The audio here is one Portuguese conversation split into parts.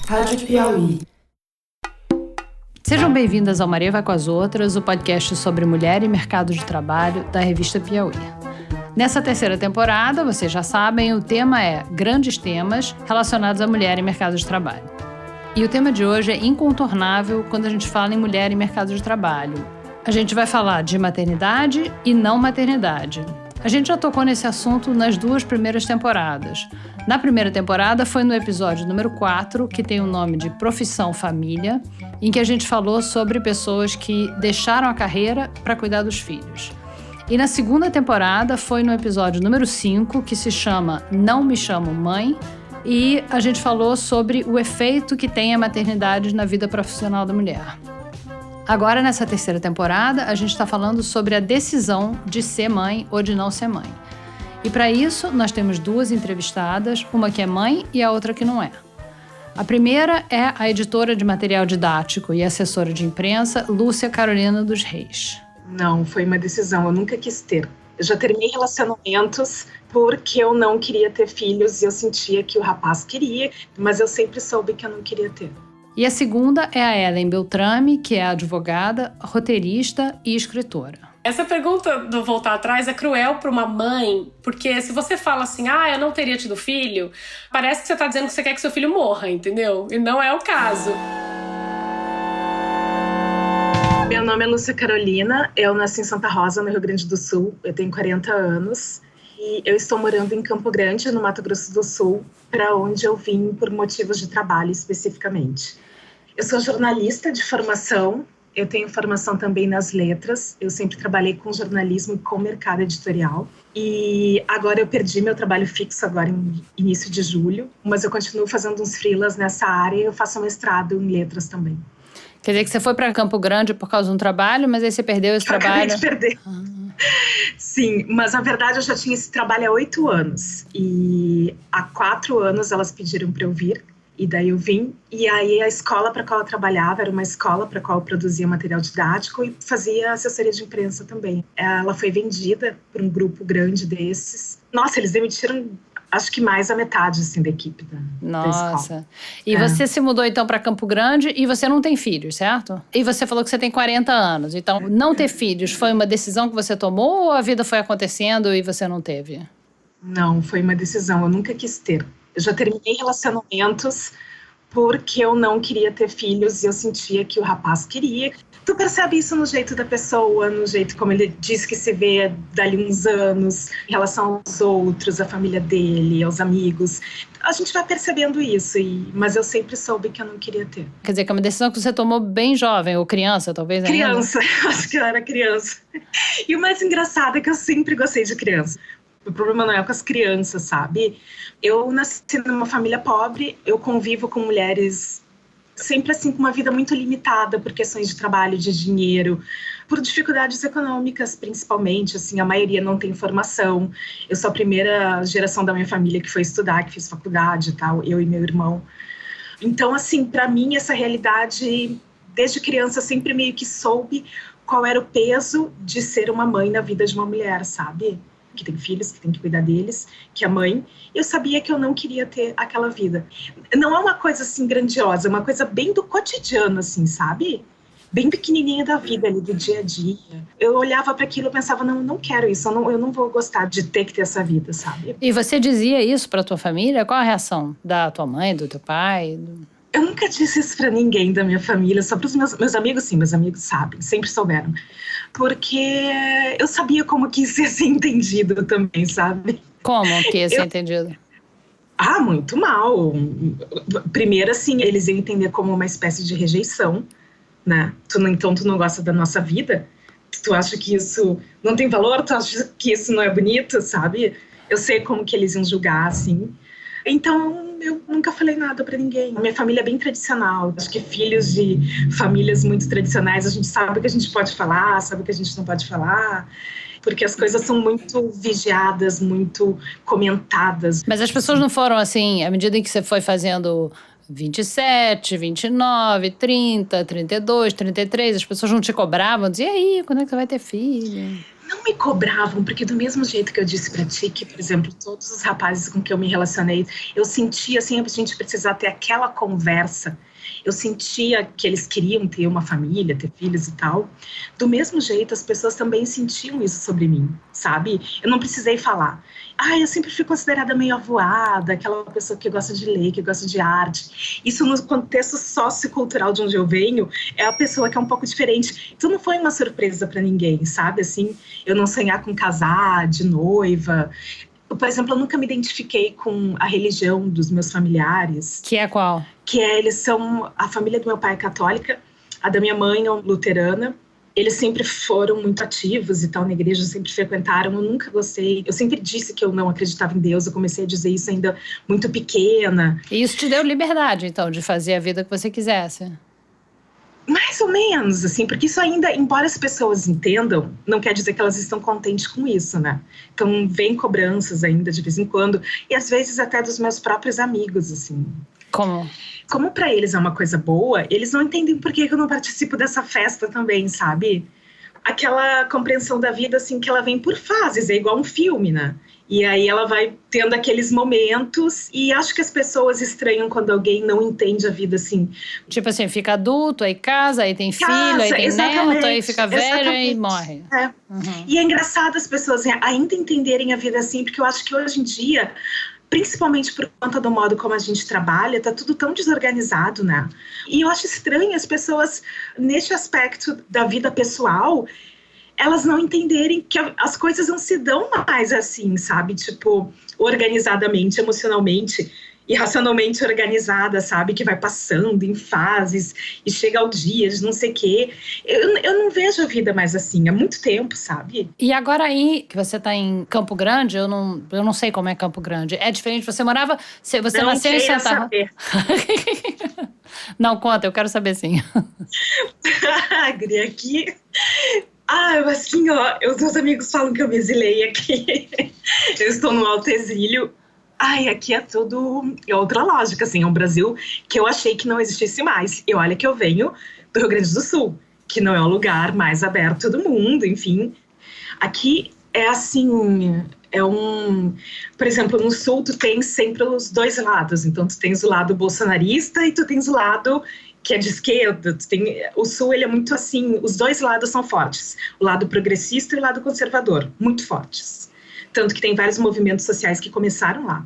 Rádio Piauí. Sejam bem-vindas ao Maria Vai com as Outras, o podcast sobre mulher e mercado de trabalho da revista Piauí. Nessa terceira temporada, vocês já sabem, o tema é grandes temas relacionados à mulher e mercado de trabalho. E o tema de hoje é incontornável quando a gente fala em mulher e mercado de trabalho. A gente vai falar de maternidade e não maternidade. A gente já tocou nesse assunto nas duas primeiras temporadas. Na primeira temporada foi no episódio número 4, que tem o nome de Profissão Família, em que a gente falou sobre pessoas que deixaram a carreira para cuidar dos filhos. E na segunda temporada foi no episódio número 5, que se chama Não Me Chamo Mãe, e a gente falou sobre o efeito que tem a maternidade na vida profissional da mulher. Agora, nessa terceira temporada, a gente está falando sobre a decisão de ser mãe ou de não ser mãe. E para isso, nós temos duas entrevistadas, uma que é mãe e a outra que não é. A primeira é a editora de material didático e assessora de imprensa, Lúcia Carolina dos Reis. Não, foi uma decisão, eu nunca quis ter. Eu já terminei relacionamentos porque eu não queria ter filhos e eu sentia que o rapaz queria, mas eu sempre soube que eu não queria ter. E a segunda é a Ellen Beltrame, que é advogada, roteirista e escritora. Essa pergunta do voltar atrás é cruel para uma mãe, porque se você fala assim, eu não teria tido filho, parece que você está dizendo que você quer que seu filho morra, entendeu? E não é o caso. Meu nome é Lúcia Carolina, eu nasci em Santa Rosa, no Rio Grande do Sul, eu tenho 40 anos. E eu estou morando em Campo Grande, no Mato Grosso do Sul, para onde eu vim por motivos de trabalho especificamente. Eu sou jornalista de formação, eu tenho formação também nas letras, eu sempre trabalhei com jornalismo e com mercado editorial. E agora eu perdi meu trabalho fixo agora em início de julho, mas eu continuo fazendo uns freelas nessa área e eu faço mestrado em letras também. Quer dizer que você foi para Campo Grande por causa de um trabalho, mas aí você perdeu esse trabalho? Acabei de perder. Sim, mas na verdade eu já tinha esse trabalho há 8 anos. E há 4 anos elas pediram para eu vir. E daí eu vim. E aí a escola para a qual eu trabalhava era uma escola para a qual eu produzia material didático e fazia assessoria de imprensa também. Ela foi vendida por um grupo grande desses. Nossa, eles demitiram acho que mais a metade assim, da equipe da escola. Nossa. E você se mudou então para Campo Grande e você não tem filhos, certo? E você falou que você tem 40 anos. Então, não ter filhos foi uma decisão que você tomou ou a vida foi acontecendo e você não teve? Não, foi uma decisão. Eu nunca quis ter. Eu já terminei relacionamentos porque eu não queria ter filhos e eu sentia que o rapaz queria. Tu percebe isso no jeito da pessoa, no jeito como ele diz que se vê dali uns anos, em relação aos outros, à família dele, aos amigos. A gente vai percebendo isso, mas eu sempre soube que eu não queria ter. Quer dizer, que é uma decisão que você tomou bem jovem, ou criança, talvez ainda? Criança, acho que eu era criança. E o mais engraçado é que eu sempre gostei de criança. O problema não é com as crianças, sabe? Eu nasci numa família pobre, eu convivo com mulheres sempre assim com uma vida muito limitada por questões de trabalho, de dinheiro, por dificuldades econômicas principalmente, assim, a maioria não tem formação. Eu sou a primeira geração da minha família que foi estudar, que fez faculdade e tal, eu e meu irmão. Então, assim, para mim essa realidade, desde criança, sempre meio que soube qual era o peso de ser uma mãe na vida de uma mulher, sabe? Que tem filhos, que tem que cuidar deles, que é mãe. Eu sabia que eu não queria ter aquela vida. Não é uma coisa assim grandiosa, é uma coisa bem do cotidiano, assim, sabe? Bem pequenininha da vida ali, do dia a dia. Eu olhava para aquilo e pensava, não quero isso, eu não vou gostar de ter que ter essa vida, sabe? E você dizia isso para tua família? Qual a reação da tua mãe, do teu pai? Eu nunca disse isso para ninguém da minha família, só para os meus amigos, sim, meus amigos sabem, sempre souberam. Porque eu sabia como que isso ia ser entendido também, sabe? Como que ia ser entendido? Muito mal. Primeiro, assim, eles iam entender como uma espécie de rejeição, né? Então, tu não gosta da nossa vida? Tu acha que isso não tem valor? Tu acha que isso não é bonito, sabe? Eu sei como que eles iam julgar, assim. Então, eu nunca falei nada pra ninguém. Minha família é bem tradicional. Acho que filhos de famílias muito tradicionais, a gente sabe o que a gente pode falar, sabe o que a gente não pode falar. Porque as coisas são muito vigiadas, muito comentadas. Mas as pessoas não foram assim, à medida em que você foi fazendo 27, 29, 30, 32, 33, as pessoas não te cobravam? Diziam, e aí, quando é que você vai ter filho? não me cobravam, porque do mesmo jeito que eu disse pra ti, que, por exemplo, todos os rapazes com que eu me relacionei, eu sentia, assim, a gente precisar ter aquela conversa. Eu sentia que eles queriam ter uma família, ter filhos e tal. Do mesmo jeito, as pessoas também sentiam isso sobre mim, sabe? Eu não precisei falar. Eu sempre fui considerada meio avoada, aquela pessoa que gosta de ler, que gosta de arte. Isso no contexto sociocultural de onde eu venho, é a pessoa que é um pouco diferente. Então não foi uma surpresa para ninguém, sabe? Assim, eu não sonhar com casar, de noiva. Por exemplo, eu nunca me identifiquei com a religião dos meus familiares. Que é qual? Eles são... A família do meu pai é católica, a da minha mãe é luterana. Eles sempre foram muito ativos e tal na igreja, sempre frequentaram. Eu nunca gostei. Eu sempre disse que eu não acreditava em Deus. Eu comecei a dizer isso ainda muito pequena. E isso te deu liberdade, então, de fazer a vida que você quisesse? Mais ou menos, assim, porque isso ainda, embora as pessoas entendam, não quer dizer que elas estão contentes com isso, né? Então, vem cobranças ainda de vez em quando, e às vezes até dos meus próprios amigos, assim. Como? Como pra eles é uma coisa boa, eles não entendem por que eu não participo dessa festa também, sabe? Aquela compreensão da vida, assim, que ela vem por fases, é igual um filme, né? E aí ela vai tendo aqueles momentos e acho que as pessoas estranham quando alguém não entende a vida assim. Tipo assim, fica adulto, aí casa, aí tem filho, aí tem neto, aí fica velho e morre. É. Uhum. E é engraçado as pessoas ainda entenderem a vida assim, porque eu acho que hoje em dia, principalmente por conta do modo como a gente trabalha, tá tudo tão desorganizado, né? E eu acho estranho as pessoas, neste aspecto da vida pessoal, elas não entenderem que as coisas não se dão mais assim, sabe? Tipo, organizadamente, emocionalmente e racionalmente organizada, sabe? Que vai passando em fases e chega ao dia de não sei o quê. Eu não vejo a vida mais assim há muito tempo, sabe? E agora aí, que você tá em Campo Grande, eu não sei como é Campo Grande. É diferente, você morava... Você não nasceu em Santa saber. Não, conta, eu quero saber sim. Gri, aqui... assim, ó, os meus amigos falam que eu me exilei aqui. Eu estou no Alto Exílio. Aqui é tudo... É outra lógica, assim, é um Brasil que eu achei que não existisse mais. E olha que eu venho do Rio Grande do Sul, que não é o lugar mais aberto do mundo, enfim. Aqui é assim... Por exemplo, no Sul tu tens sempre os dois lados. Então tu tens o lado bolsonarista e tu tens o lado... que é de esquerda, o Sul ele é muito assim, os dois lados são fortes, o lado progressista e o lado conservador, muito fortes. Tanto que tem vários movimentos sociais que começaram lá.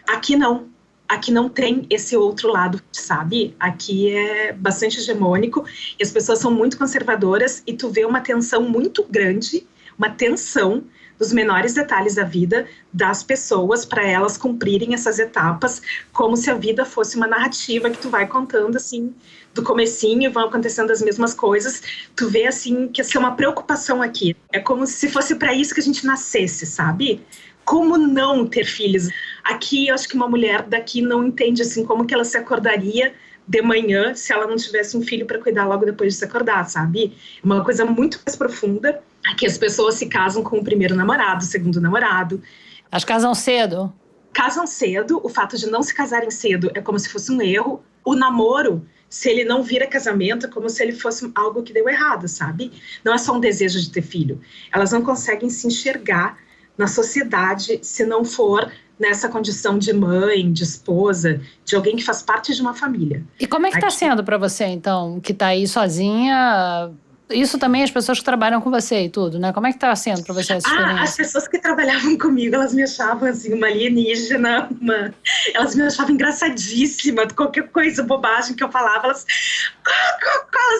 Aqui não tem esse outro lado, sabe? Aqui é bastante hegemônico e as pessoas são muito conservadoras e tu vê uma tensão muito grande, uma tensão dos menores detalhes da vida das pessoas para elas cumprirem essas etapas como se a vida fosse uma narrativa que tu vai contando assim do comecinho, vão acontecendo as mesmas coisas. Tu vê assim que essa é uma preocupação aqui. É como se fosse para isso que a gente nascesse, sabe? Como não ter filhos? Aqui, eu acho que uma mulher daqui não entende assim como que ela se acordaria de manhã se ela não tivesse um filho para cuidar logo depois de se acordar, sabe? É uma coisa muito mais profunda. Aqui as pessoas se casam com o primeiro namorado, o segundo namorado. Elas casam cedo? Casam cedo. O fato de não se casarem cedo é como se fosse um erro. O namoro, se ele não vira casamento, é como se ele fosse algo que deu errado, sabe? Não é só um desejo de ter filho. Elas não conseguem se enxergar na sociedade se não for nessa condição de mãe, de esposa, de alguém que faz parte de uma família. E como é que tá sendo pra você, então, que tá aí sozinha? Isso também as pessoas que trabalham com você e tudo, né? Como é que tá sendo pra você essa experiência? As pessoas que trabalhavam comigo, elas me achavam assim, uma alienígena, elas me achavam engraçadíssima, qualquer coisa, bobagem que eu falava, elas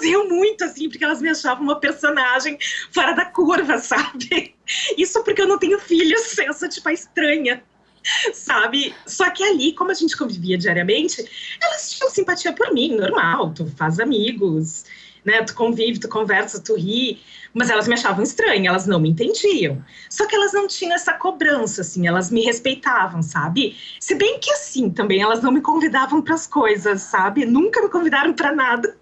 riam muito, assim, porque elas me achavam uma personagem fora da curva, sabe? Isso porque eu não tenho filhos, eu sou tipo a estranha, sabe? Só que ali, como a gente convivia diariamente, elas tinham simpatia por mim, normal, tu faz amigos, né? Tu convive, tu conversa, tu ri, mas elas me achavam estranha, elas não me entendiam. Só que elas não tinham essa cobrança, assim, elas me respeitavam, sabe? Se bem que assim, também elas não me convidavam para as coisas, sabe? Nunca me convidaram para nada.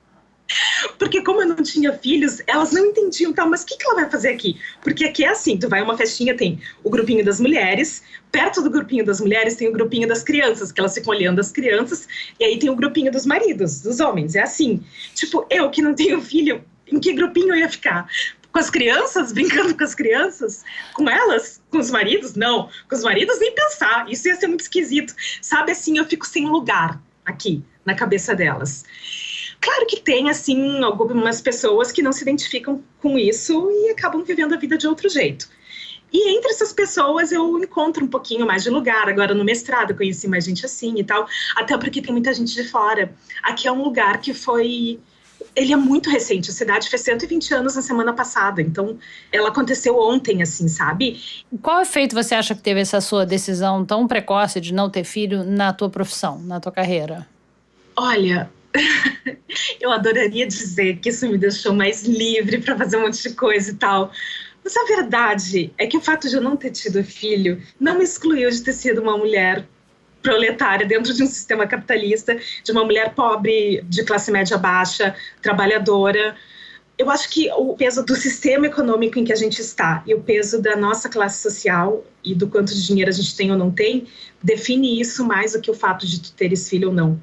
Porque como eu não tinha filhos, elas não entendiam, tá, mas o que ela vai fazer aqui? Porque aqui é assim, tu vai a uma festinha, tem o grupinho das mulheres, perto do grupinho das mulheres tem o grupinho das crianças, que elas ficam olhando as crianças, e aí tem o grupinho dos maridos, dos homens, é assim. Tipo, eu que não tenho filho, em que grupinho eu ia ficar? Com as crianças? Brincando com as crianças? Com elas? Com os maridos? Não. Com os maridos nem pensar. Isso ia ser muito esquisito. Sabe, assim, eu fico sem lugar aqui, na cabeça delas. Claro que tem, assim, algumas pessoas que não se identificam com isso e acabam vivendo a vida de outro jeito. E entre essas pessoas eu encontro um pouquinho mais de lugar. Agora no mestrado eu conheci mais gente assim e tal, até porque tem muita gente de fora. Aqui é um lugar que ele é muito recente, a cidade fez 120 anos na semana passada, então ela aconteceu ontem, assim, sabe? Qual efeito você acha que teve essa sua decisão tão precoce de não ter filho na tua profissão, na tua carreira? Olha, eu adoraria dizer que isso me deixou mais livre para fazer um monte de coisa e tal. Mas a verdade é que o fato de eu não ter tido filho não me excluiu de ter sido uma mulher proletária dentro de um sistema capitalista, de uma mulher pobre, de classe média baixa, trabalhadora. Eu acho que o peso do sistema econômico em que a gente está e o peso da nossa classe social e do quanto de dinheiro a gente tem ou não tem, define isso mais do que o fato de tu teres filho ou não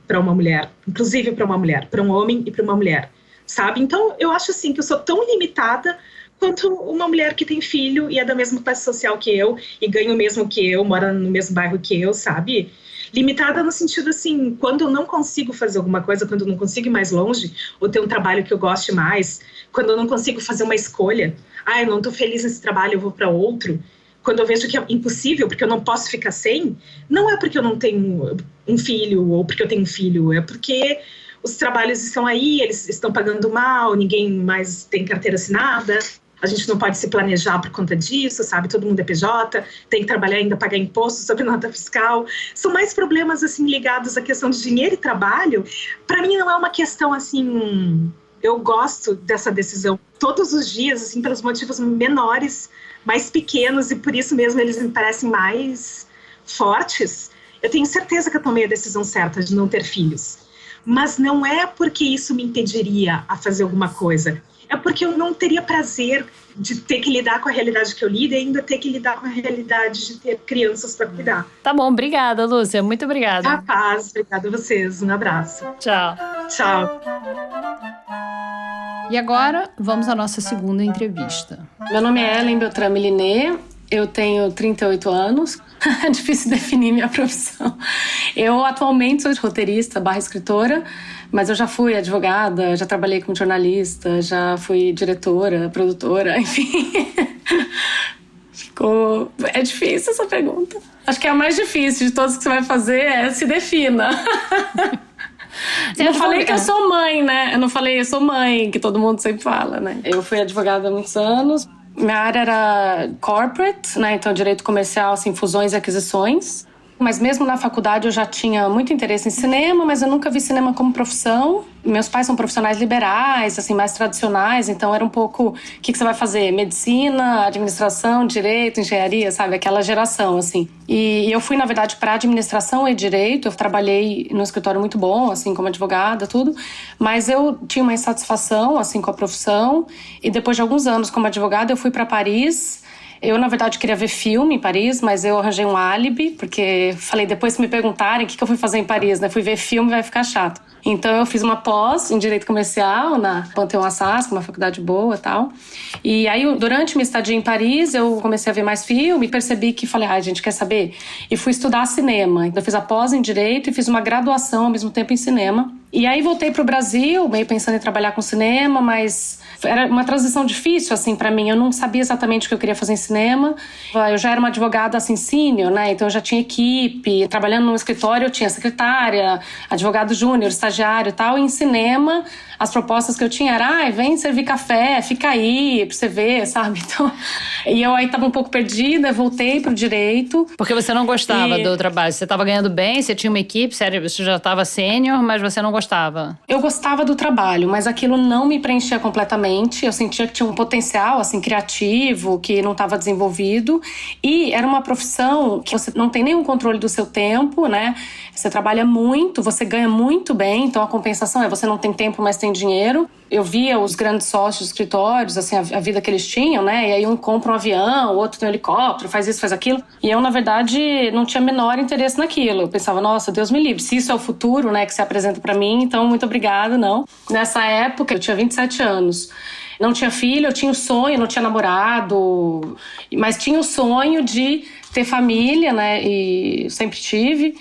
para uma mulher, inclusive para uma mulher, para um homem e para uma mulher, sabe? Então, eu acho assim que eu sou tão limitada quanto uma mulher que tem filho e é da mesma classe social que eu e ganha o mesmo que eu, mora no mesmo bairro que eu, sabe? Limitada no sentido assim, quando eu não consigo fazer alguma coisa, quando eu não consigo ir mais longe, ou ter um trabalho que eu goste mais, quando eu não consigo fazer uma escolha, eu não tô feliz nesse trabalho, eu vou para outro. Quando eu vejo que é impossível, porque eu não posso ficar sem, não é porque eu não tenho um filho ou porque eu tenho um filho, é porque os trabalhos estão aí, eles estão pagando mal, ninguém mais tem carteira assinada, a gente não pode se planejar por conta disso, sabe? Todo mundo é PJ, tem que trabalhar ainda, pagar imposto sobre nota fiscal. São mais problemas, assim, ligados à questão de dinheiro e trabalho. Para mim não é uma questão, assim... Eu gosto dessa decisão todos os dias, assim, pelos motivos menores, mais pequenos, e por isso mesmo eles me parecem mais fortes. Eu tenho certeza que eu tomei a decisão certa de não ter filhos. Mas não é porque isso me impediria a fazer alguma coisa. É porque eu não teria prazer de ter que lidar com a realidade que eu lido e ainda ter que lidar com a realidade de ter crianças para cuidar. Tá bom, obrigada, Lúcia. Muito obrigada. A paz, obrigada a vocês. Um abraço. Tchau. Tchau. E agora, vamos à nossa segunda entrevista. Meu nome é Ellen Beltrame Linê, eu tenho 38 anos. É difícil definir minha profissão. Eu atualmente sou roteirista / escritora, mas eu já fui advogada, já trabalhei como jornalista, já fui diretora, produtora, enfim. É difícil essa pergunta. Acho que é a mais difícil de todas que você vai fazer é se defina. Eu não falei que eu sou mãe, né? Eu não falei eu sou mãe, que todo mundo sempre fala, né? Eu fui advogada há muitos anos. Minha área era corporate, né? Então direito comercial, assim, fusões e aquisições. Mas mesmo na faculdade eu já tinha muito interesse em cinema, mas eu nunca vi cinema como profissão. Meus pais são profissionais liberais, assim, mais tradicionais, então era um pouco, o que você vai fazer? Medicina, administração, direito, engenharia, sabe? Aquela geração, assim. E eu fui, na verdade, para administração e direito. Eu trabalhei num escritório muito bom, assim, como advogada, tudo. Mas eu tinha uma insatisfação, assim, com a profissão. E depois de alguns anos como advogada, eu fui para Paris. Eu, na verdade, queria ver filme em Paris, mas eu arranjei um álibi, porque falei, depois se me perguntarem o que eu fui fazer em Paris, né? Fui ver filme, vai ficar chato. Então, eu fiz uma pós em Direito Comercial, na Panteão Assas, uma faculdade boa e tal. E aí, durante minha estadia em Paris, eu comecei a ver mais filme e percebi que falei, gente, quer saber? E fui estudar cinema. Então, eu fiz a pós em Direito e fiz uma graduação ao mesmo tempo em cinema. E aí, voltei pro Brasil, meio pensando em trabalhar com cinema, mas era uma transição difícil, assim, pra mim. Eu não sabia exatamente o que eu queria fazer em cinema. Eu já era uma advogada, assim, sênior, né? Então, eu já tinha equipe. Trabalhando num escritório, eu tinha secretária, advogado júnior, estagiário e tal. E em cinema, as propostas que eu tinha era, vem servir café, fica aí pra você ver, sabe? Então, e eu aí tava um pouco perdida, voltei pro direito. Porque você não gostava do trabalho. Você tava ganhando bem, você tinha uma equipe, você já tava sênior, mas você não gostava. Eu gostava do trabalho, mas aquilo não me preenchia completamente. Eu sentia que tinha um potencial, assim, criativo, que não estava desenvolvido. E era uma profissão que você não tem nenhum controle do seu tempo, né? Você trabalha muito, você ganha muito bem. Então, a compensação é você não tem tempo, mas tem dinheiro. Eu via os grandes sócios dos escritórios, assim, a vida que eles tinham, né? E aí um compra um avião, o outro tem um helicóptero, faz isso, faz aquilo. E eu, na verdade, não tinha menor interesse naquilo. Eu pensava, nossa, Deus me livre. Se isso é o futuro, né, que se apresenta pra mim, então muito obrigada, não. Nessa época, eu tinha 27 anos. Não tinha filho, eu tinha o sonho, não tinha namorado, mas tinha o sonho de ter família, né? E sempre tive.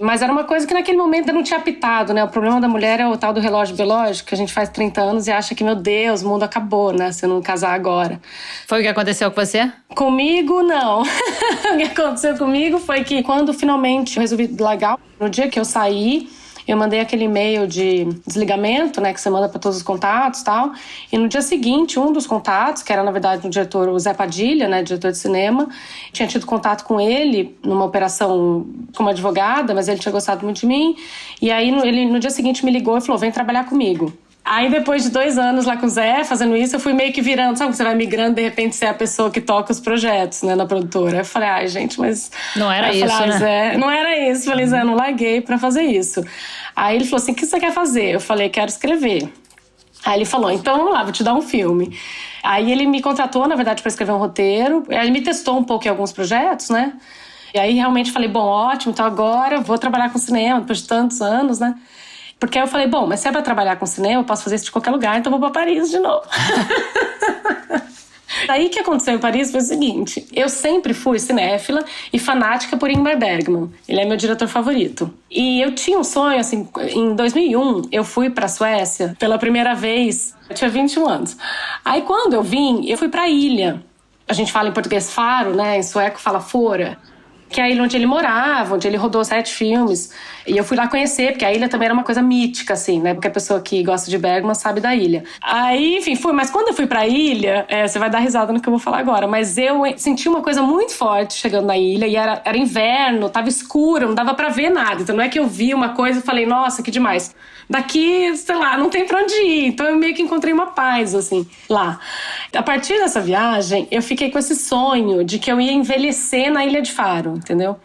Mas era uma coisa que naquele momento eu não tinha apitado, né? O problema da mulher é o tal do relógio biológico, que a gente faz 30 anos e acha que, meu Deus, o mundo acabou, né? Se eu não casar agora. Foi o que aconteceu com você? Comigo, não. O que aconteceu comigo foi que quando finalmente eu resolvi largar, no dia que eu saí, eu mandei aquele e-mail de desligamento, né, que você manda para todos os contatos e tal. E no dia seguinte, um dos contatos, que era na verdade o diretor, o Zé Padilha, né, diretor de cinema, tinha tido contato com ele numa operação como advogada, mas ele tinha gostado muito de mim. E aí ele no dia seguinte me ligou e falou: vem trabalhar comigo. Aí depois de 2 anos lá com o Zé, fazendo isso, eu fui meio que virando, sabe? Você vai migrando, de repente você é a pessoa que toca os projetos, né, na produtora. Eu falei, ai, gente, mas... Não era isso, falei, né? Zé, não era isso. Eu falei, Zé, não larguei pra fazer isso. Aí ele falou assim, o que você quer fazer? Eu falei, quero escrever. Aí ele falou, então vamos lá, vou te dar um filme. Aí ele me contratou, na verdade, pra escrever um roteiro. Aí ele me testou um pouco em alguns projetos, né? E aí realmente falei, bom, ótimo, então agora eu vou trabalhar com cinema depois de tantos anos, né? Porque aí eu falei, bom, mas se é pra trabalhar com cinema, eu posso fazer isso de qualquer lugar, então eu vou pra Paris de novo. Aí o que aconteceu em Paris foi o seguinte, eu sempre fui cinéfila e fanática por Ingmar Bergman. Ele é meu diretor favorito. E eu tinha um sonho, assim, em 2001, eu fui pra Suécia pela primeira vez, eu tinha 21 anos. Aí quando eu vim, eu fui pra ilha. A gente fala em português Faro, né, em sueco fala Fora. Que é a ilha onde ele morava, onde ele rodou 7 filmes. E eu fui lá conhecer, porque a ilha também era uma coisa mítica, assim, né? Porque a pessoa que gosta de Bergman sabe da ilha. Aí, enfim, fui. Mas quando eu fui pra ilha, você vai dar risada no que eu vou falar agora, mas eu senti uma coisa muito forte chegando na ilha, e era inverno, tava escuro, não dava pra ver nada. Então não é que eu vi uma coisa e falei, nossa, que demais. Daqui, sei lá, não tem pra onde ir. Então eu meio que encontrei uma paz, assim, lá. A partir dessa viagem, eu fiquei com esse sonho de que eu ia envelhecer na Ilha de Faro, entendeu?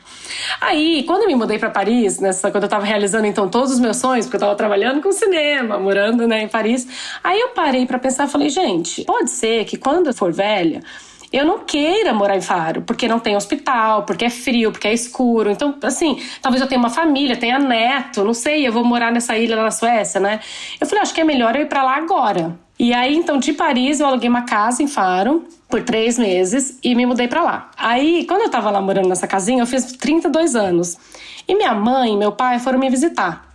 Aí, quando eu me mudei pra Paris, quando eu tava realizando, então, todos os meus sonhos, porque eu tava trabalhando com cinema, morando, né, em Paris, aí eu parei pra pensar e falei, gente, pode ser que quando eu for velha, eu não queira morar em Faro, porque não tem hospital, porque é frio, porque é escuro. Então, assim, talvez eu tenha uma família, tenha neto, não sei, eu vou morar nessa ilha lá na Suécia, né? Eu falei, acho que é melhor eu ir pra lá agora. E aí, então, de Paris, eu aluguei uma casa em Faro por 3 meses e me mudei pra lá. Aí, quando eu tava lá morando nessa casinha, eu fiz 32 anos. E minha mãe e meu pai foram me visitar.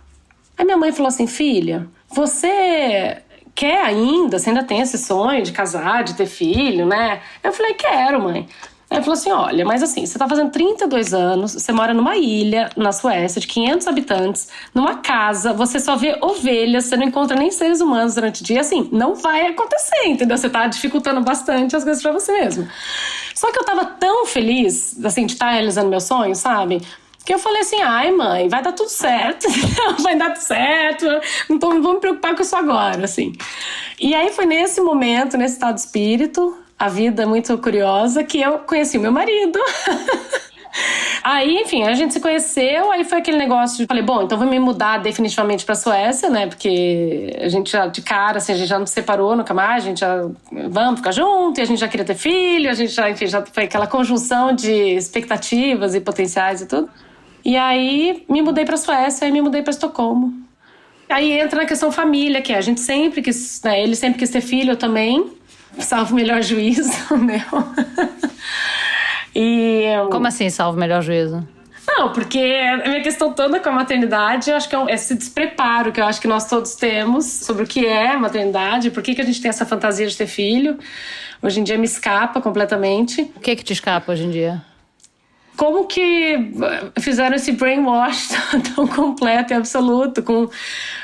Aí minha mãe falou assim, filha, você quer ainda? Você ainda tem esse sonho de casar, de ter filho, né? Eu falei, quero, mãe. Aí ela falou assim, olha, mas assim, você tá fazendo 32 anos, você mora numa ilha na Suécia de 500 habitantes, numa casa, você só vê ovelhas, você não encontra nem seres humanos durante o dia, assim, não vai acontecer, entendeu? Você tá dificultando bastante as coisas pra você mesmo. Só que eu tava tão feliz, assim, de estar realizando meu sonho, sabe? Que eu falei assim, ai mãe, vai dar tudo certo, vai dar tudo certo, não vou me preocupar com isso agora, assim. E aí foi nesse momento, nesse estado de espírito, a vida muito curiosa, que eu conheci o meu marido. Aí, enfim, a gente se conheceu, aí foi aquele negócio de... Falei, bom, então vou me mudar definitivamente pra Suécia, né? Porque a gente já, de cara, assim, a gente já não se separou nunca mais, a gente já... Vamos ficar junto, e a gente já queria ter filho, a gente já, enfim, já foi aquela conjunção de expectativas e potenciais e tudo. E aí, me mudei pra Suécia, aí me mudei pra Estocolmo. Aí entra na questão família, que é, a gente sempre quis, né? Ele sempre quis ter filho, eu também. Salvo o melhor juízo, meu. E... Como assim, salvo o melhor juízo? Não, porque a minha questão toda com a maternidade, eu acho que é esse despreparo que eu acho que nós todos temos sobre o que é maternidade, por que a gente tem essa fantasia de ter filho. Hoje em dia me escapa completamente. O que te escapa hoje em dia? Como que fizeram esse brainwash tão completo e absoluto, com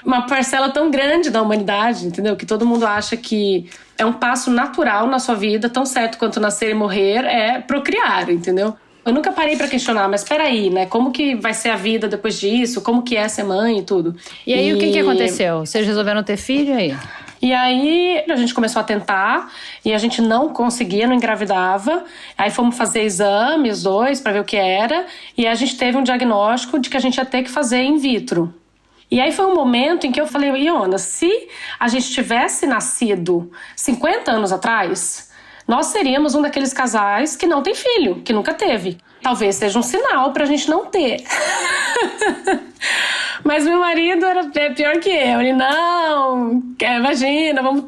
uma parcela tão grande da humanidade, entendeu? Que todo mundo acha que é um passo natural na sua vida, tão certo quanto nascer e morrer, é procriar, entendeu? Eu nunca parei pra questionar, mas peraí, né? Como que vai ser a vida depois disso? Como que é ser mãe e tudo? E aí, o que aconteceu? Vocês resolveram ter filho aí? E aí a gente começou a tentar e a gente não conseguia, não engravidava. Aí fomos fazer exames, 2, para ver o que era. E a gente teve um diagnóstico de que a gente ia ter que fazer in vitro. E aí foi um momento em que eu falei, Iona, se a gente tivesse nascido 50 anos atrás, nós seríamos um daqueles casais que não tem filho, que nunca teve. Talvez seja um sinal pra gente não ter. Mas meu marido era pior que eu. Ele, não, imagina, vamos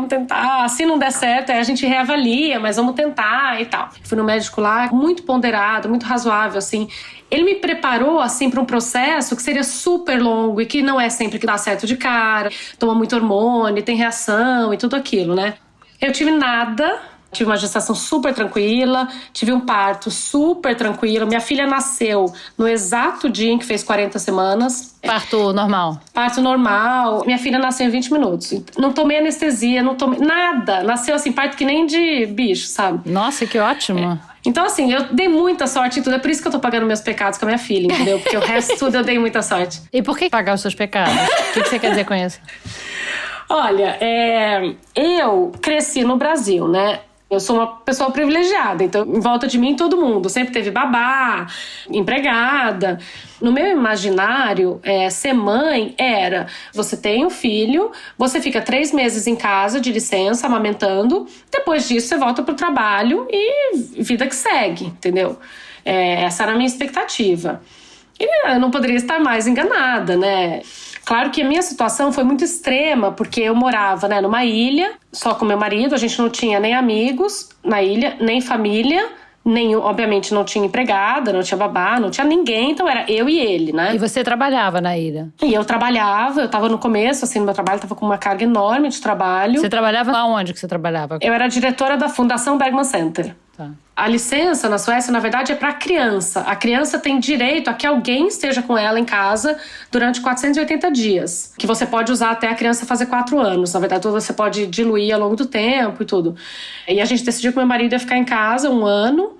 tentar. Se não der certo, aí a gente reavalia, mas vamos tentar e tal. Fui no médico lá, muito ponderado, muito razoável, assim. Ele me preparou, assim, para um processo que seria super longo e que não é sempre que dá certo de cara. Toma muito hormônio, tem reação e tudo aquilo, né? Eu tive nada. Tive uma gestação super tranquila, tive um parto super tranquilo. Minha filha nasceu no exato dia em que fez 40 semanas. Parto normal? Parto normal. Minha filha nasceu em 20 minutos. Não tomei anestesia, não tomei nada. Nasceu assim, parto que nem de bicho, sabe? Nossa, que ótimo. Então, assim, eu dei muita sorte em tudo. É por isso que eu tô pagando meus pecados com a minha filha, entendeu? Porque o resto tudo eu dei muita sorte. E por que pagar os seus pecados? O que você quer dizer com isso? Olha, eu cresci no Brasil, né? Eu sou uma pessoa privilegiada, então em volta de mim todo mundo sempre teve babá, empregada. No meu imaginário, ser mãe era: você tem um filho, você fica 3 meses em casa de licença, amamentando, depois disso você volta pro trabalho e vida que segue, entendeu? Essa era a minha expectativa. E eu não poderia estar mais enganada, né? Claro que a minha situação foi muito extrema, porque eu morava, né, numa ilha, só com meu marido, a gente não tinha nem amigos na ilha, nem família, obviamente não tinha empregada, não tinha babá, não tinha ninguém, então era eu e ele, né? E você trabalhava na ilha? E eu trabalhava, eu tava no começo, assim, no meu trabalho, tava com uma carga enorme de trabalho. Você trabalhava aonde que você trabalhava? Eu era diretora da Fundação Bergman Center. Tá. A licença na Suécia, na verdade, é para a criança. A criança tem direito a que alguém esteja com ela em casa durante 480 dias. Que você pode usar até a criança fazer 4 anos. Na verdade, você pode diluir ao longo do tempo e tudo. E a gente decidiu que meu marido ia ficar em casa 1 ano.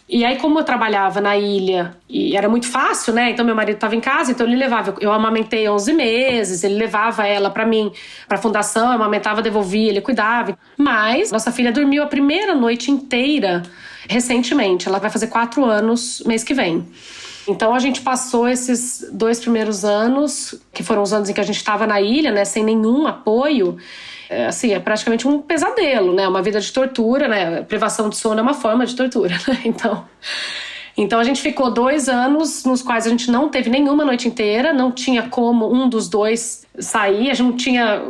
E aí, como eu trabalhava na ilha, e era muito fácil, né? Então, meu marido estava em casa, então ele levava. Eu amamentei 11 meses, ele levava ela para mim, para a fundação, eu amamentava, devolvia, ele cuidava. Mas nossa filha dormiu a primeira noite inteira recentemente. Ela vai fazer 4 anos mês que vem. Então, a gente passou esses 2 primeiros anos, que foram os anos em que a gente estava na ilha, né? Sem nenhum apoio. Assim, é praticamente um pesadelo, né? Uma vida de tortura, né? Privação de sono é uma forma de tortura, né? Então a gente ficou 2 anos nos quais a gente não teve nenhuma noite inteira, não tinha como um dos dois sair, a gente não tinha,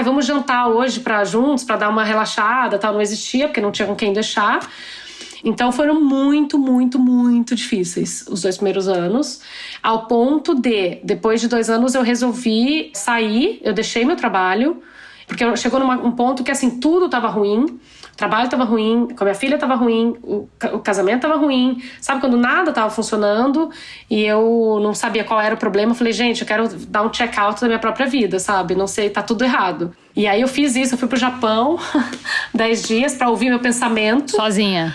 vamos jantar hoje juntos para dar uma relaxada, tal, não existia, porque não tinha com quem deixar. Então foram muito, muito, muito difíceis os 2 primeiros anos, ao ponto de, depois de 2 anos, eu resolvi sair, eu deixei meu trabalho, porque chegou num ponto que, assim, tudo tava ruim. O trabalho tava ruim, com a minha filha tava ruim, o casamento tava ruim. Sabe, quando nada tava funcionando e eu não sabia qual era o problema, eu falei, gente, eu quero dar um check-out da minha própria vida, sabe? Não sei, tá tudo errado. E aí eu fiz isso, eu fui pro Japão 10 dias pra ouvir meu pensamento. Sozinha.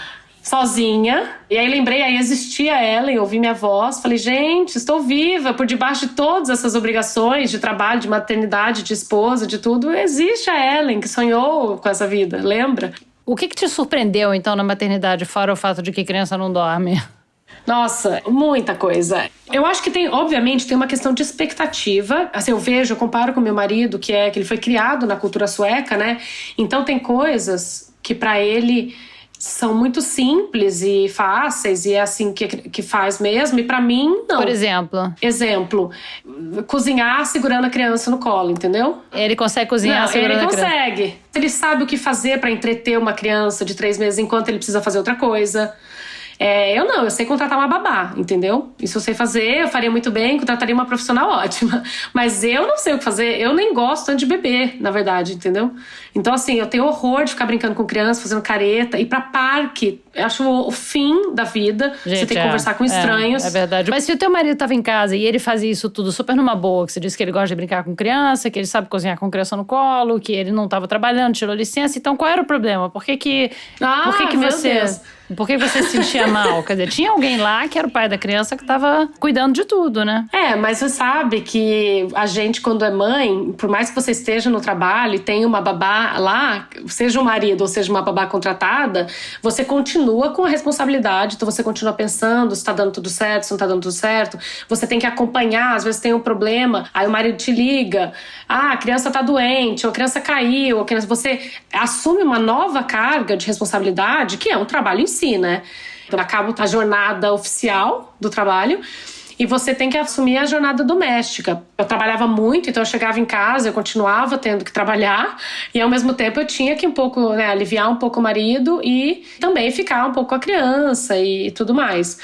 E aí lembrei, aí existia a Ellen, ouvi minha voz, falei, gente, estou viva, por debaixo de todas essas obrigações de trabalho, de maternidade, de esposa, de tudo, existe a Ellen que sonhou com essa vida, lembra? O que te surpreendeu, então, na maternidade, fora o fato de que criança não dorme? Nossa, muita coisa. Eu acho que obviamente, tem uma questão de expectativa. Assim, eu comparo com meu marido, que ele foi criado na cultura sueca, né? Então tem coisas que pra ele são muito simples e fáceis e é assim que faz mesmo, e pra mim não. Por exemplo? Exemplo, cozinhar segurando a criança no colo, entendeu? Ele consegue cozinhar segurando a criança? Ele consegue. Ele sabe o que fazer pra entreter uma criança de 3 meses enquanto ele precisa fazer outra coisa. Eu não, eu sei contratar uma babá, entendeu? Isso eu sei fazer, eu faria muito bem, contrataria uma profissional ótima. Mas eu não sei o que fazer, eu nem gosto tanto de beber, na verdade, entendeu? Então, assim, eu tenho horror de ficar brincando com criança, fazendo careta, ir pra parque. Eu acho o fim da vida. Gente, você tem que conversar com estranhos. É verdade. Mas se o teu marido tava em casa e ele fazia isso tudo super numa boa, que você disse que ele gosta de brincar com criança, que ele sabe cozinhar com criança no colo, que ele não tava trabalhando, tirou licença, então qual era o problema? Por que você se sentia mal? Quer dizer, tinha alguém lá que era o pai da criança que tava cuidando de tudo, né? Mas você sabe que a gente, quando é mãe, por mais que você esteja no trabalho e tenha uma babá lá, seja um marido ou seja uma babá contratada, você continua com a responsabilidade, então você continua pensando se tá dando tudo certo, se não tá dando tudo certo. Você tem que acompanhar, às vezes tem um problema, aí o marido te liga, a criança tá doente, ou a criança caiu, você assume uma nova carga de responsabilidade, que é um trabalho em si, né? Então, acaba a jornada oficial do trabalho e você tem que assumir a jornada doméstica. Eu trabalhava muito, então eu chegava em casa, eu continuava tendo que trabalhar e ao mesmo tempo eu tinha que um pouco, né, aliviar um pouco o marido e também ficar um pouco com a criança e tudo mais.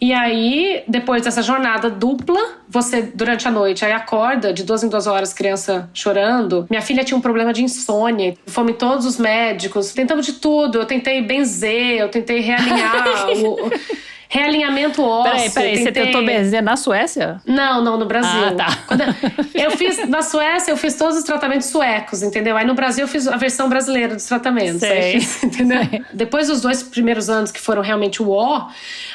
E aí, depois dessa jornada dupla, você, durante a noite, aí acorda de 2 em 2 horas, criança chorando. Minha filha tinha um problema de insônia. Fomos em todos os médicos, tentamos de tudo. Eu tentei benzer, eu tentei realinhar realinhamento ósseo. Peraí, você tentou benzer na Suécia? Não, no Brasil. Ah, tá. Na Suécia, eu fiz todos os tratamentos suecos, entendeu? Aí no Brasil eu fiz a versão brasileira dos tratamentos. Sei. Entendeu? Sei. Depois dos 2 primeiros anos que foram realmente o ó,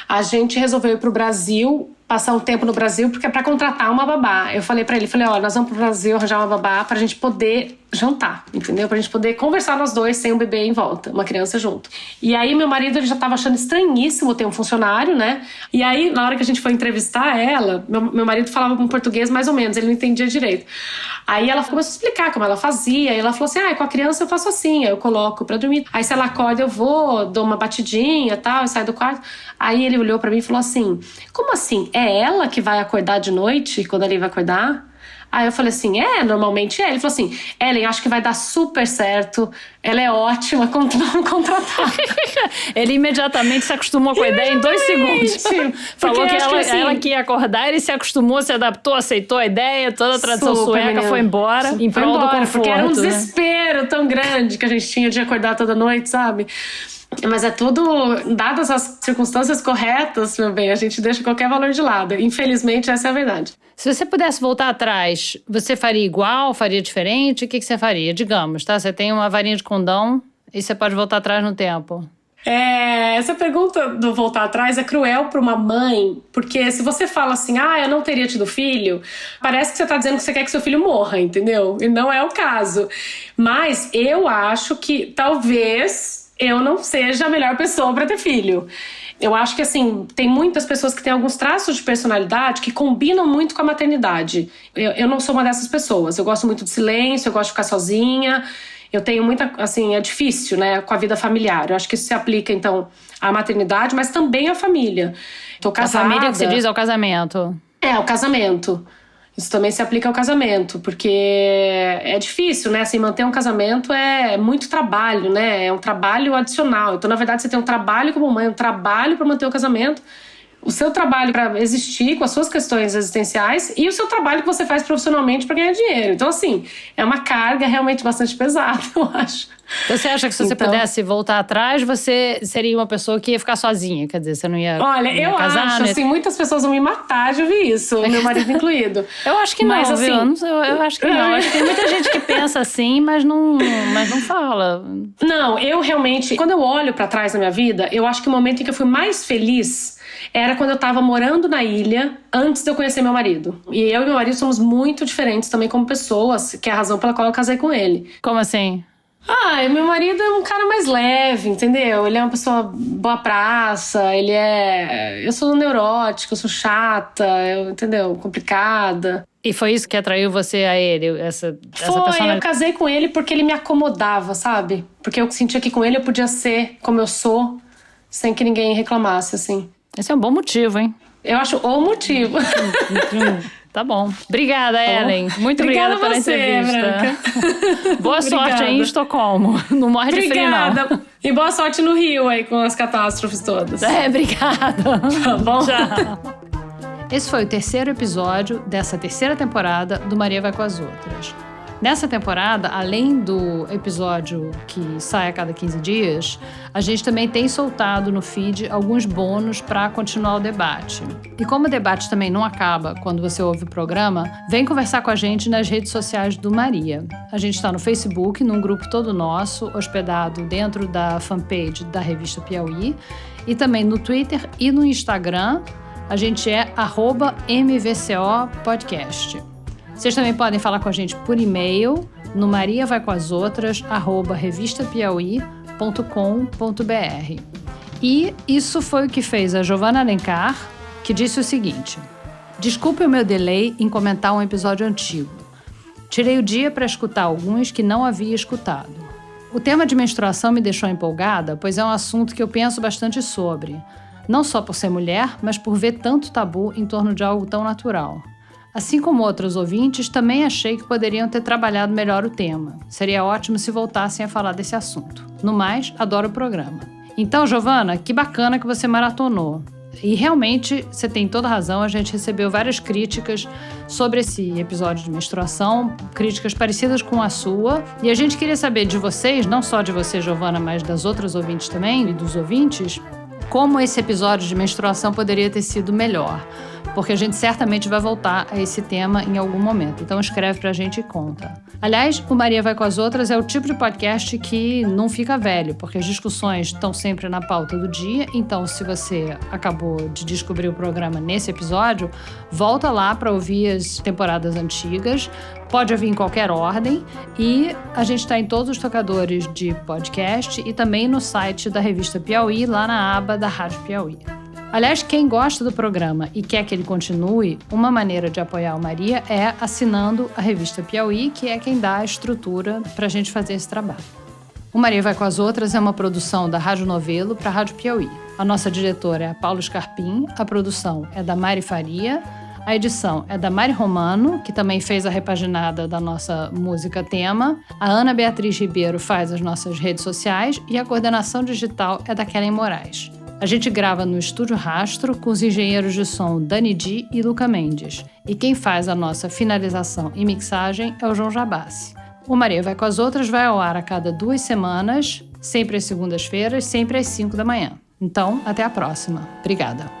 a gente resolveu ir pro Brasil, passar um tempo no Brasil, porque é pra contratar uma babá. Eu falei pra ele, ó, nós vamos pro Brasil arranjar uma babá pra gente poder jantar, entendeu? Pra gente poder conversar nós dois sem um bebê em volta, uma criança junto. E aí meu marido, ele já tava achando estranhíssimo ter um funcionário, né? E aí, na hora que a gente foi entrevistar ela, meu marido falava um português mais ou menos, ele não entendia direito. Aí ela começou a explicar como ela fazia, e ela falou assim, com a criança eu faço assim, aí eu coloco pra dormir. Aí se ela acorda eu vou, dou uma batidinha e tal, e saio do quarto. Aí ele olhou pra mim e falou assim, como assim? É ela que vai acordar de noite, quando ele vai acordar? Aí eu falei assim, normalmente é. Ele falou assim, Ellen, acho que vai dar super certo. Ela é ótima, vamos contratar. Ele imediatamente se acostumou com a ideia em 2 segundos. Falou que ela que ia acordar, ele se acostumou, se adaptou, aceitou a ideia, toda a tradição sueca foi embora. Em prol do conforto, porque era um desespero tão grande que a gente tinha de acordar toda noite, sabe? Mas é tudo, dadas as circunstâncias corretas, meu bem, a gente deixa qualquer valor de lado. Infelizmente, essa é a verdade. Se você pudesse voltar atrás, você faria igual, faria diferente? O que você faria? Digamos, tá? Você tem uma varinha de condão e você pode voltar atrás no tempo. Essa pergunta do voltar atrás é cruel para uma mãe, porque se você fala assim, eu não teria tido filho, parece que você tá dizendo que você quer que seu filho morra, entendeu? E não é o caso. Mas eu acho que talvez eu não seja a melhor pessoa para ter filho. Eu acho que, assim, tem muitas pessoas que têm alguns traços de personalidade que combinam muito com a maternidade. Eu não sou uma dessas pessoas. Eu gosto muito de silêncio, eu gosto de ficar sozinha. Eu tenho muita, assim, é difícil, né, com a vida familiar. Eu acho que isso se aplica, então, à maternidade, mas também à família. Tô casada. A família que se diz ao casamento. Ao casamento. Isso também se aplica ao casamento, porque é difícil, né? Assim, manter um casamento é muito trabalho, né? É um trabalho adicional. Então, na verdade, você tem um trabalho como mãe, um trabalho para manter o casamento, o seu trabalho para existir com as suas questões existenciais e o seu trabalho que você faz profissionalmente para ganhar dinheiro. Então, assim, é uma carga realmente bastante pesada, eu acho. Então, você acha que se você pudesse voltar atrás, você seria uma pessoa que ia ficar sozinha? Quer dizer, você não ia casar, acho, né? Assim, muitas pessoas vão me matar de ouvir isso, meu marido incluído. Eu acho que não, mas, assim, eu acho que não. Acho que tem muita gente que pensa assim, mas não fala. Não, eu realmente, quando eu olho pra trás na minha vida, eu acho que o momento em que eu fui mais feliz era quando eu tava morando na ilha, antes de eu conhecer meu marido. E eu e meu marido somos muito diferentes também como pessoas, que é a razão pela qual eu casei com ele. Como assim? Meu marido é um cara mais leve, entendeu? Ele é uma pessoa boa praça, eu sou neurótica, eu sou chata, entendeu? Complicada. E foi isso que atraiu você a ele, essa personalidade? Eu casei com ele porque ele me acomodava, sabe? Porque eu sentia que com ele eu podia ser como eu sou, sem que ninguém reclamasse, assim. Esse é um bom motivo, hein? Eu acho o motivo. Tá bom. Obrigada, Ellen. Muito obrigada pela entrevista. Branca. Boa sorte aí em Estocolmo. Não morre de frio, não. Obrigada. E boa sorte no Rio aí com as catástrofes todas. Obrigada. Tá bom? Tchau. Esse foi o 3º episódio dessa 3ª temporada do Maria Vai com as Outras. Nessa temporada, além do episódio que sai a cada 15 dias, a gente também tem soltado no feed alguns bônus para continuar o debate. E como o debate também não acaba quando você ouve o programa, vem conversar com a gente nas redes sociais do Maria. A gente está no Facebook, num grupo todo nosso, hospedado dentro da fanpage da revista Piauí, e também no Twitter e no Instagram. A gente é @MVCO Podcast. Vocês também podem falar com a gente por e-mail no mariavaicomasotras@revistapiauí.com.br. E isso foi o que fez a Giovanna Alencar, que disse o seguinte: desculpe o meu delay em comentar um episódio antigo. Tirei o dia para escutar alguns que não havia escutado. O tema de menstruação me deixou empolgada, pois é um assunto que eu penso bastante sobre. Não só por ser mulher, mas por ver tanto tabu em torno de algo tão natural. Assim como outros ouvintes, também achei que poderiam ter trabalhado melhor o tema. Seria ótimo se voltassem a falar desse assunto. No mais, adoro o programa. Então, Giovana, que bacana que você maratonou. E realmente, você tem toda razão, a gente recebeu várias críticas sobre esse episódio de menstruação, críticas parecidas com a sua. E a gente queria saber de vocês, não só de você, Giovana, mas das outras ouvintes também, e dos ouvintes, como esse episódio de menstruação poderia ter sido melhor. Porque a gente certamente vai voltar a esse tema em algum momento. Então escreve pra gente e conta. Aliás, o Maria Vai com as Outras é o tipo de podcast que não fica velho, porque as discussões estão sempre na pauta do dia. Então, se você acabou de descobrir o programa nesse episódio, volta lá para ouvir as temporadas antigas. Pode ouvir em qualquer ordem. E a gente está em todos os tocadores de podcast e também no site da Revista Piauí, lá na aba da Rádio Piauí. Aliás, quem gosta do programa e quer que ele continue, uma maneira de apoiar o Maria é assinando a Revista Piauí, que é quem dá a estrutura para a gente fazer esse trabalho. O Maria Vai com as Outras é uma produção da Rádio Novelo para a Rádio Piauí. A nossa diretora é a Paula Scarpim, a produção é da Mari Faria, a edição é da Mari Romano, que também fez a repaginada da nossa música tema, a Ana Beatriz Ribeiro faz as nossas redes sociais e a coordenação digital é da Kellen Moraes. A gente grava no Estúdio Rastro com os engenheiros de som Dani Di e Luca Mendes. E quem faz a nossa finalização e mixagem é o João Jabassi. O Maria Vai com as Outras vai ao ar a cada 2 semanas, sempre às segundas-feiras, sempre às 5 da manhã. Então, até a próxima. Obrigada.